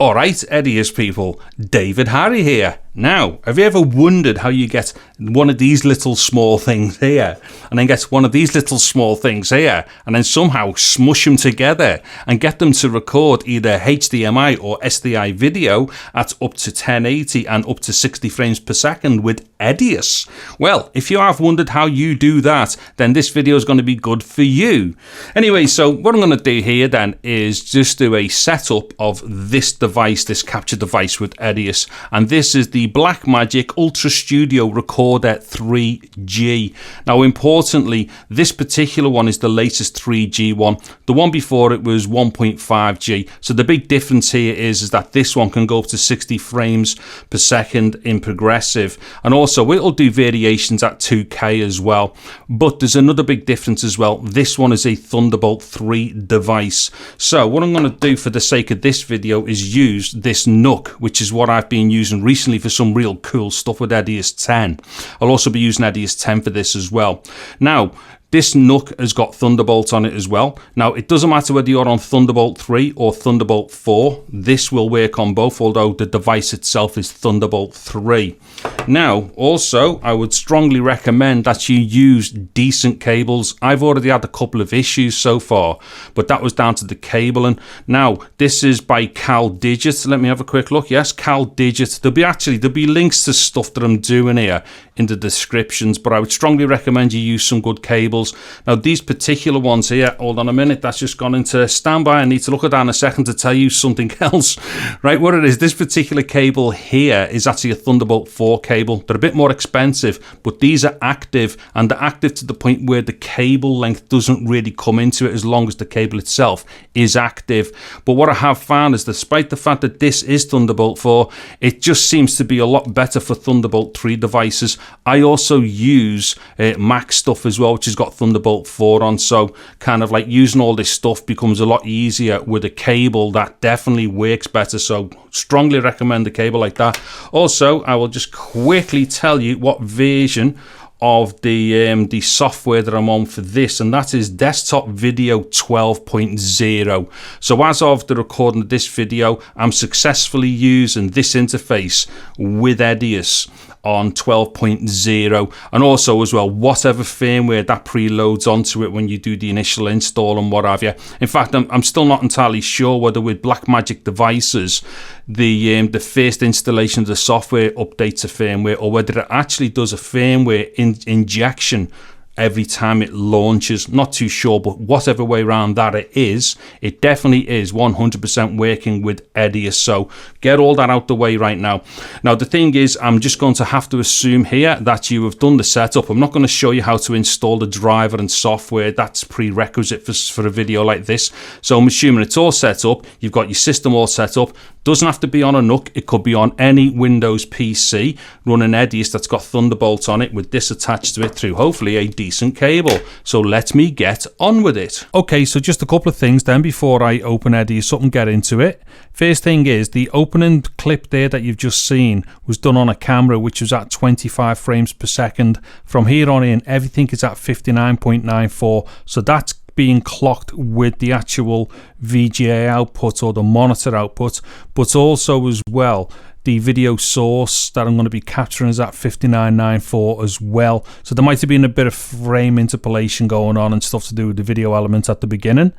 Alright, Edius people, David Harry here. Now, have you ever wondered how you get one of these little small things here, and then get one of these little small things here, and then somehow smush them together and get them to record either HDMI or SDI video at up to 1080 and up to 60 frames per second with Edius? Well, if you have wondered how you do that, then this video is going to be good for you. Anyway, so what I'm going to do here then is just do a setup of this device, this capture device with Edius, and this is the Blackmagic Ultrastudio Recorder 3G. Now, importantly, this particular one is the latest 3G one. The one before it was 1.5G. So the big difference here is that this one can go up to 60 frames per second in progressive, and also it'll do variations at 2K as well. But there's another big difference as well. This one is a Thunderbolt 3 device. So what I'm going to do for the sake of this video is use this NUC, which is what I've been using recently for some real cool stuff with Edius 10. I'll also be using Edius 10 for this as well. Now, this NUC has got Thunderbolt on it as well. Now, it doesn't matter whether you're on Thunderbolt 3 or Thunderbolt 4. This will work on both, although the device itself is Thunderbolt 3. Now, also, I would strongly recommend that you use decent cables. I've already had a couple of issues so far, but that was down to the cabling. Now, this is by CalDigit. Let me have a quick look. Yes, CalDigit. There'll be links to stuff that I'm doing here in the descriptions, but I would strongly recommend you use some good cables. Now, these particular ones here, hold on a minute, that's just gone into standby. I need to look at that in a second to tell you something else. Right, what it is, this particular cable here is actually a Thunderbolt 4 cable. They're a bit more expensive, but these are active, and they're active to the point where the cable length doesn't really come into it as long as the cable itself is active. But what I have found is, despite the fact that this is Thunderbolt 4, it just seems to be a lot better for Thunderbolt 3 devices. I also use Mac stuff as well, which has got Thunderbolt 4 on, so kind of like using all this stuff becomes a lot easier with a cable that definitely works better. So strongly recommend a cable like that. Also, I will just quickly tell you what version of the software that I'm on for this, and that is Desktop Video 12.0. So as of the recording of this video, I'm successfully using this interface with Edius on 12.0, and also as well whatever firmware that preloads onto it when you do the initial install and what have you. In fact, I'm still not entirely sure whether with Blackmagic devices the first installation of the software updates a firmware, or whether it actually does a firmware injection every time it launches. Not too sure, but whatever way around that it definitely is 100% working with Edius. So get all that out the way right now. Now, the thing is, I'm just going to have to assume here that you have done the setup. I'm not going to show you how to install the driver and software. That's prerequisite for a video like this. So I'm assuming it's all set up. You've got your system all set up. Doesn't have to be on a NUC. It could be on any Windows PC running Edius that's got Thunderbolt on it with this attached to it through hopefully a decent cable. So let me get on with it. Okay, so just a couple of things then before I open Edius up and get into it. First thing is, the opening clip there that you've just seen was done on a camera which was at 25 frames per second. From here on in, everything is at 59.94. So that's being clocked with the actual VGA output or the monitor output, but also as well the video source that I'm going to be capturing is at 59.94 as well. So there might have been a bit of frame interpolation going on and stuff to do with the video element at the beginning.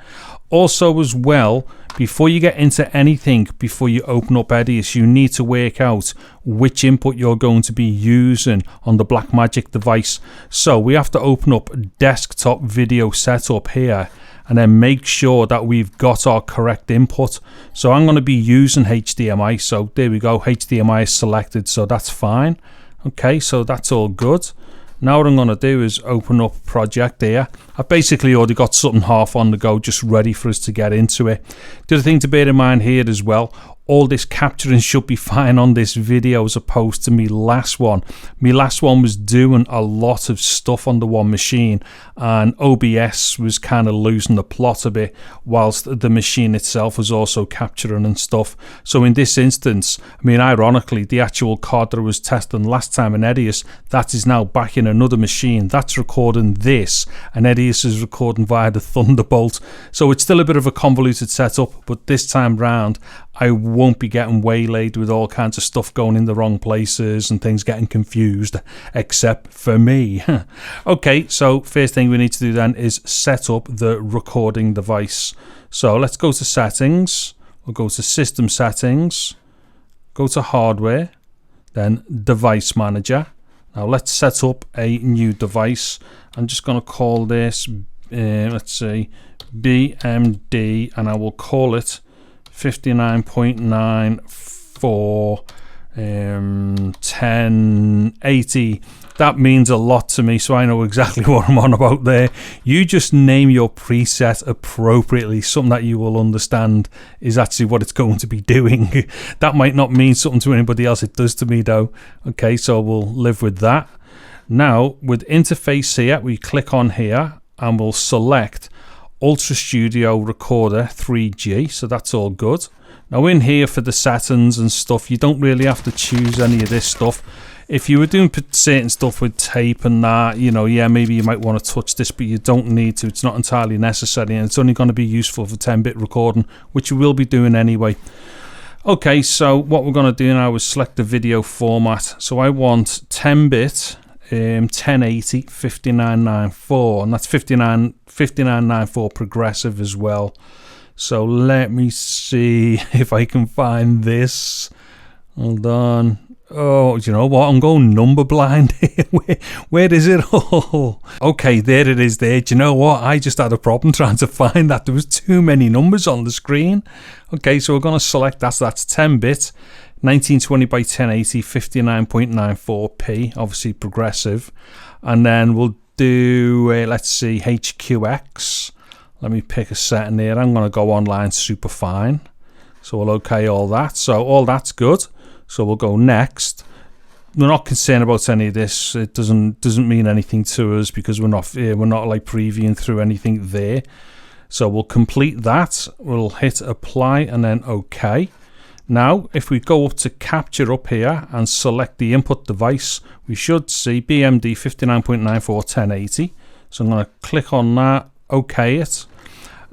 Also as well, before you get into anything, before you open up Edius, you need to work out which input you're going to be using on the Blackmagic device. So we have to open up Desktop Video Setup here, and then make sure that we've got our correct input. So I'm going to be using HDMI. So there we go, HDMI is selected, so that's fine. Okay, so that's all good. Now what I'm going to do is open up project here. I've basically already got something half on the go, just ready for us to get into it. The other thing to bear in mind here as well, all this capturing should be fine on this video as opposed to me last one. My last one was doing a lot of stuff on the one machine, and OBS was kind of losing the plot a bit whilst the machine itself was also capturing and stuff. So in this instance, I mean, ironically, the actual card that I was testing last time in Edius, that is now back in another machine. That's recording this, and Edius is recording via the Thunderbolt. So it's still a bit of a convoluted setup, but this time round I won't be getting waylaid with all kinds of stuff going in the wrong places and things getting confused, except for me. Okay, so first thing we need to do then is set up the recording device. So let's go to settings, we'll go to system settings, go to hardware, then device manager. Now let's set up a new device. I'm just going to call this, let's see, BMD, and I will call it 59.94 1080. That means a lot to me, so I know exactly what I'm on about there. You just name your preset appropriately, something that you will understand is actually what it's going to be doing. That might not mean something to anybody else, it does to me though. Okay, so we'll live with that. Now with interface here, we click on here and we'll select Ultrastudio Recorder 3G, so that's all good. Now in here for the settings and stuff, you don't really have to choose any of this stuff. If you were doing certain stuff with tape and that, you know, yeah, maybe you might want to touch this, but you don't need to. It's not entirely necessary, and it's only going to be useful for 10-bit recording, which you will be doing anyway. Okay, so what we're going to do now is select the video format. So I want 10-bit, 1080, 5994, and that's 5994 progressive as well. So let me see if I can find this. Hold on. Oh, do you know what? I'm going number blind here. Where is it all? Okay, there it is there. Do you know what? I just had a problem trying to find that. There was too many numbers on the screen. Okay, so we're going to select that. So that's 10-bit, 1920 by 1080, 59.94p, obviously progressive. And then we'll do, let's see, HQX. Let me pick a setting there. I'm going to go online superfine. So we'll okay all that. So all that's good. So we'll go next. We're not concerned about any of this. It doesn't mean anything to us because we're not like previewing through anything there. So we'll complete that. We'll hit apply and then OK. Now, if we go up to capture up here and select the input device, we should see BMD 59.94 1080. So I'm going to click on that, OK it.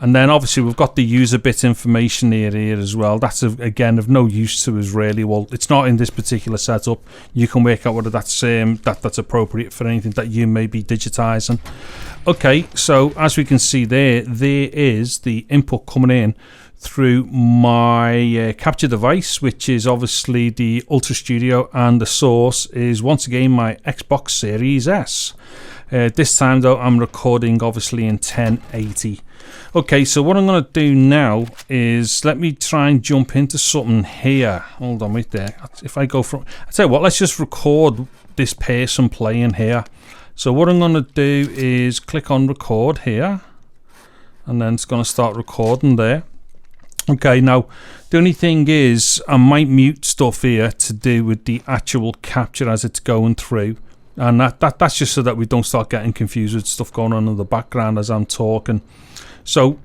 And then obviously we've got the user bit information here as well. That's again of no use to us really. Well, it's not in this particular setup. You can work out whether that's appropriate for anything that you may be digitizing. Okay, so as we can see there is the input coming in through my capture device, which is obviously the Ultrastudio, and the source is once again my Xbox Series S. This time though I'm recording obviously in 1080. Okay, so what I'm going to do now is let me try and jump into something here. Hold on, wait there. If I go from, I tell you what, let's just record this person playing here. So what I'm going to do is click on record here, and then it's going to start recording there. Okay, now the only thing is I might mute stuff here to do with the actual capture as it's going through. And that's just so that we don't start getting confused with stuff going on in the background as I'm talking. So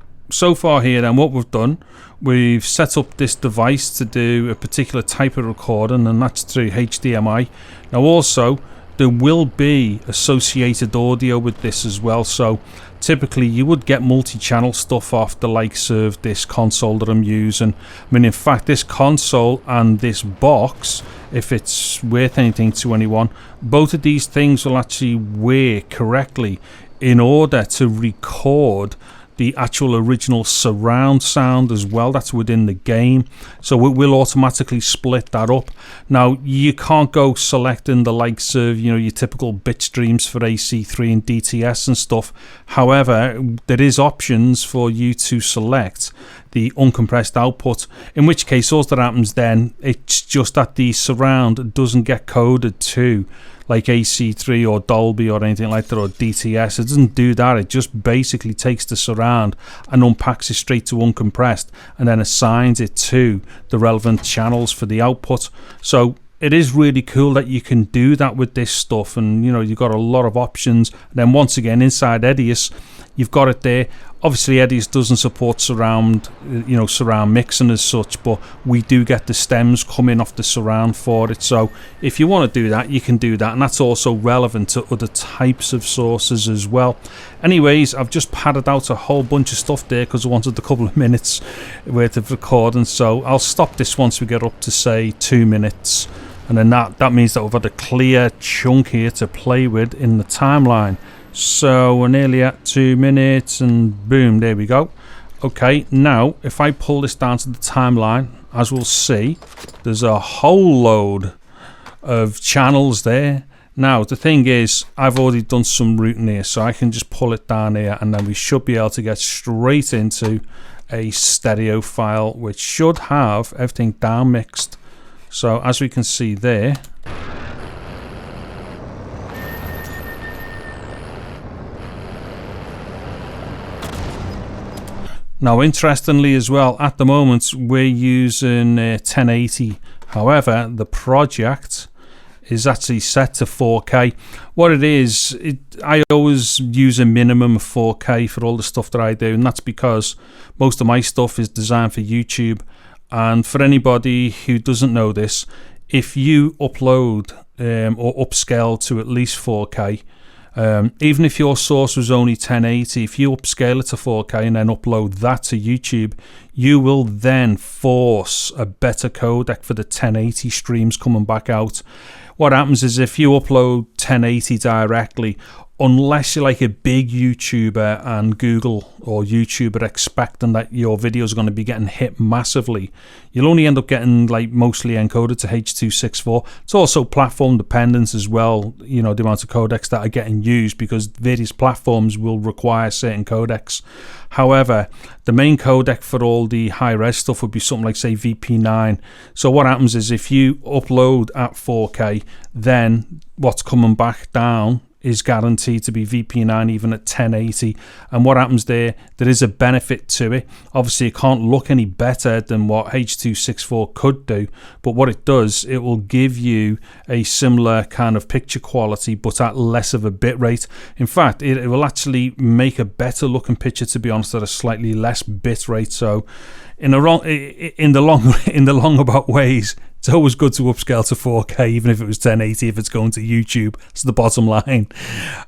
far here then what we've done, we've set up this device to do a particular type of recording, and that's through HDMI. Now also there will be associated audio with this as well, so typically you would get multi-channel stuff off the likes of this console that I'm using. I mean, in fact, this console and this box, if it's worth anything to anyone, both of these things will actually work correctly in order to record the actual original surround sound as well that's within the game, so it will automatically split that up. Now you can't go selecting the likes of, you know, your typical bit streams for AC3 and DTS and stuff. However, there is options for you to select the uncompressed output, in which case all that happens then, it's just that the surround doesn't get coded to like AC3 or Dolby or anything like that, or DTS. It doesn't do that. It just basically takes the surround and unpacks it straight to uncompressed and then assigns it to the relevant channels for the output. So it is really cool that you can do that with this stuff, and you know, you've got a lot of options. And then once again inside Edius, you've got it there. Obviously Edius doesn't support surround mixing as such, but we do get the stems coming off the surround for it. So if you want to do that, you can do that, and that's also relevant to other types of sources as well. Anyways, I've just padded out a whole bunch of stuff there because I wanted a couple of minutes worth of recording, so I'll stop this once we get up to say 2 minutes, and then that means that we've had a clear chunk here to play with in the timeline. So we're nearly at 2 minutes, and boom, there we go. Okay, now if I pull this down to the timeline, as we'll see, there's a whole load of channels there. Now the thing is, I've already done some routing here, so I can just pull it down here, and then we should be able to get straight into a stereo file, which should have everything down mixed. So as we can see there, now interestingly as well, at the moment we're using 1080. However, the project is actually set to 4K. What it is, I always use a minimum of 4K for all the stuff that I do, and that's because most of my stuff is designed for YouTube. And for anybody who doesn't know this, if you upload or upscale to at least 4K, even if your source was only 1080, if you upscale it to 4K and then upload that to YouTube, you will then force a better codec for the 1080 streams coming back out. What happens is, if you upload 1080 directly, unless you're like a big YouTuber and Google or YouTube are expecting that your videos are going to be getting hit massively, you'll only end up getting like mostly encoded to H.264. It's also platform dependent as well, you know, the amount of codecs that are getting used, because various platforms will require certain codecs. However, the main codec for all the high-res stuff would be something like, say, VP9. So what happens is, if you upload at 4K, then what's coming back down is guaranteed to be VP9 even at 1080. And what happens there is a benefit to it. Obviously it can't look any better than what H.264 could do, but what it does, it will give you a similar kind of picture quality but at less of a bit rate. In fact, it will actually make a better looking picture, to be honest, at a slightly less bit rate. So in the long about ways, it's always good to upscale to 4K, even if it was 1080, if it's going to YouTube. That's the bottom line.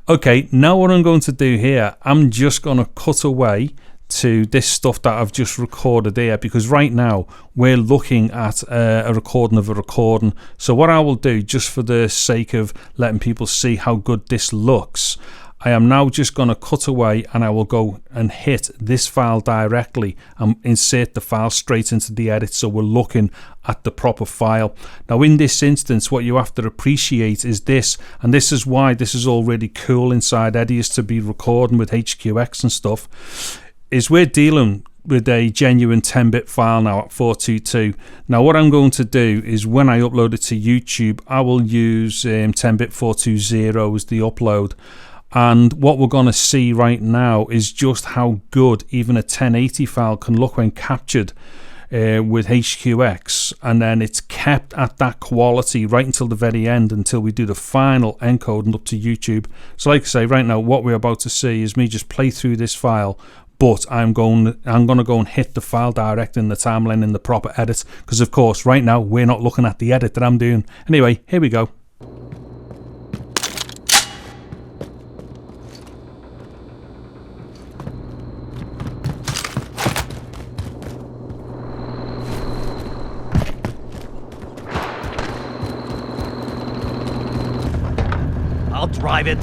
Okay, now what I'm going to do here, I'm just going to cut away to this stuff that I've just recorded here, because right now we're looking at a recording of a recording. So what I will do, just for the sake of letting people see how good this looks, I am now just going to cut away, and I will go and hit this file directly and insert the file straight into the edit, so we're looking at the proper file. Now in this instance, what you have to appreciate is this, and this is why this is all really cool inside Edius to be recording with HQX and stuff, is we're dealing with a genuine 10-bit file now at 422. Now what I'm going to do is, when I upload it to YouTube, I will use 10-bit 420 as the upload. And what we're going to see right now is just how good even a 1080 file can look when captured with HQX, and then it's kept at that quality right until the very end, until we do the final encoding up to YouTube. So like I say, right now what we're about to see is me just play through this file, but I'm going to go and hit the file direct in the timeline in the proper edit, because of course right now we're not looking at the edit that I'm doing. Anyway, here we go. I'll drive it.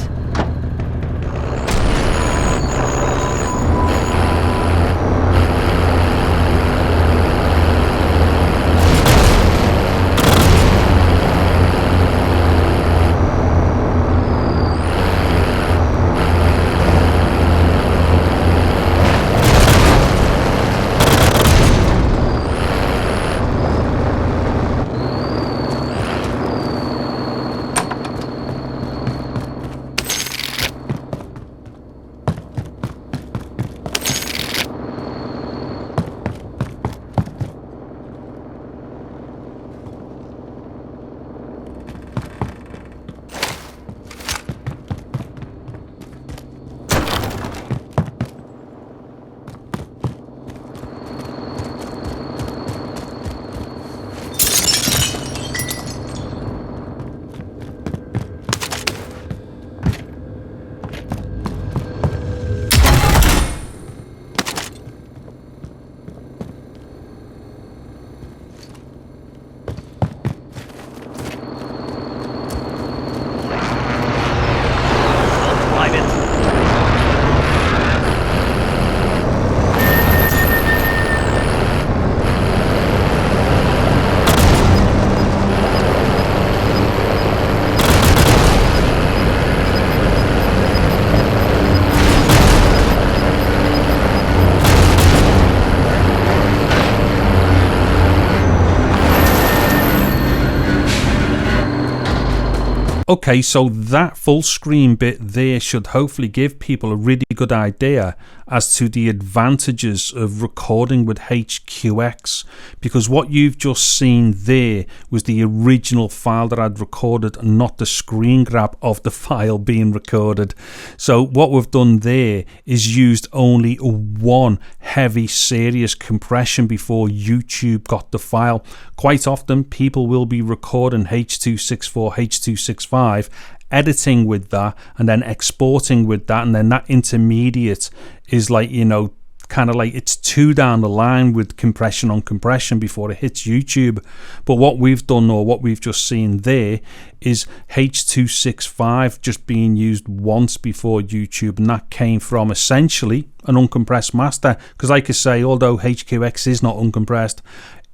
Okay, so that full screen bit there should hopefully give people a really good idea as to the advantages of recording with HQX, because what you've just seen there was the original file that I'd recorded, not the screen grab of the file being recorded. So what we've done there is used only one heavy serious compression before YouTube got the file. Quite often people will be recording H.264, H.265, editing with that and then exporting with that, and then that intermediate is like, you know, kind of like it's two down the line with compression on compression before it hits YouTube. But what we've done, or what we've just seen there, is H.265 just being used once before YouTube, and that came from essentially an uncompressed master, because like I say, although HQX is not uncompressed,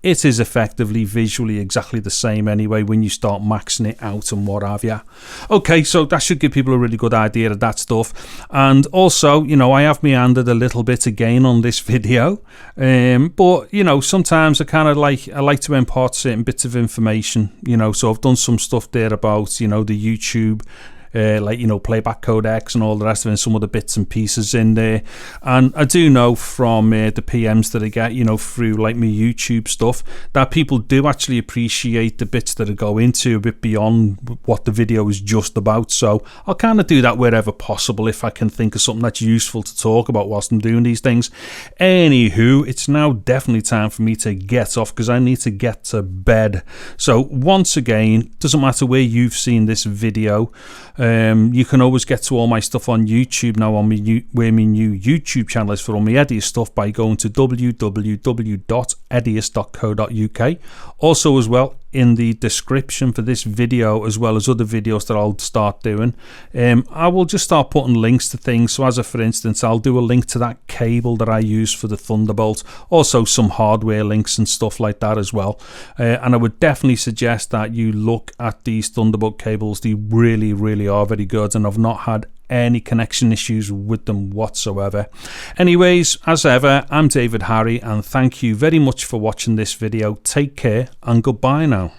it is effectively visually exactly the same anyway when you start maxing it out and what have you. Okay, so that should give people a really good idea of that stuff. And also, you know, I have meandered a little bit again on this video, but you know, sometimes I like to impart certain bits of information, you know, so I've done some stuff there about, you know, the YouTube like, you know, playback codecs and all the rest of it, and some of the bits and pieces in there. And I do know from the PMs that I get, you know, through like my YouTube stuff, that people do actually appreciate the bits that I go into a bit beyond what the video is just about. So I'll kind of do that wherever possible if I can think of something that's useful to talk about whilst I'm doing these things. Anywho, it's now definitely time for me to get off because I need to get to bed. So once again, doesn't matter where you've seen this video, you can always get to all my stuff on YouTube now, on where my new YouTube channel is for all my Edius stuff, by going to www.edius.co.uk. Also as well, in the description for this video, as well as other videos that I'll start doing, I will just start putting links to things. So as for instance, I'll do a link to that cable that I use for the Thunderbolt, also some hardware links and stuff like that as well. And I would definitely suggest that you look at these Thunderbolt cables. They really, really are very good, and I've not had any connection issues with them whatsoever. Anyways, as ever, I'm David Harry, and thank you very much for watching this video. Take care and goodbye now.